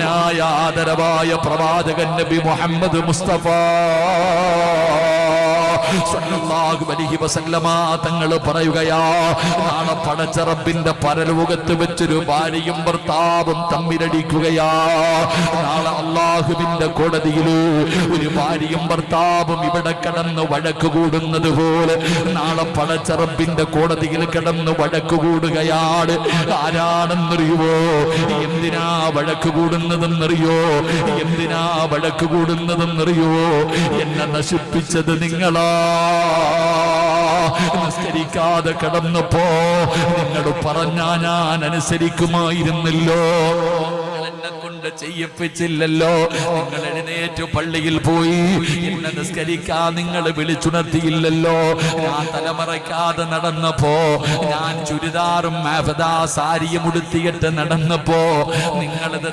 മഹാനായ ആദരവായ പ്രവാചകൻ നബി മുഹമ്മദ് മുസ്തഫ സല്ലല്ലാഹു അലൈഹി വസല്ലമ തങ്ങൾ പറയുകയാ, നാളെ പടച്ച റബ്ബിന്റെ പരലോകത്ത് വെച്ചൊരു ഭാര്യയും ഭർത്താവും തമ്മിലടിക്കുകയാ. നാളെ അല്ലാഹുവിന്റെ കോടതിയിൽ ഒരു ഭാര്യയും ഭർത്താവും ഇവിടെ കിടന്ന് വഴക്ക് കൂടുന്നത് പോലെ നാളെ പടച്ച റബ്ബിന്റെ കോടതിയിൽ കിടന്ന് വഴക്ക് കൂടുകയാണ്. ആരാണെന്നറിയുവോ? എന്തിനാ വഴക്ക് കൂടുന്നതെന്നറിയോ? എന്തിനാ വഴക്ക് കൂടുന്നതെന്നറിയോ? എന്നെ നശിപ്പിച്ചത് നിങ്ങളാ. നിസ്കരിക്കാതെ കിടന്നപ്പോ നിങ്ങൾ പറഞ്ഞാ ഞാൻ അനുസരിക്കുമായിരുന്നല്ലോ. എന്നെ കൊണ്ട് ചെയ്യിപ്പിച്ചില്ലല്ലോ. നിങ്ങൾ എഴുന്നേറ്റ് പള്ളിയിൽ പോയി എന്നെ നിസ്കരിക്കാൻ നിങ്ങൾ വിളിച്ചുണർത്തിയില്ലല്ലോ. ഞാൻ തലമറയ്ക്കാതെ നടന്നപ്പോ, ഞാൻ ചുരിദാറും സാരിയും ഉടുത്തിയിട്ട് നടന്നപ്പോ നിങ്ങളിത്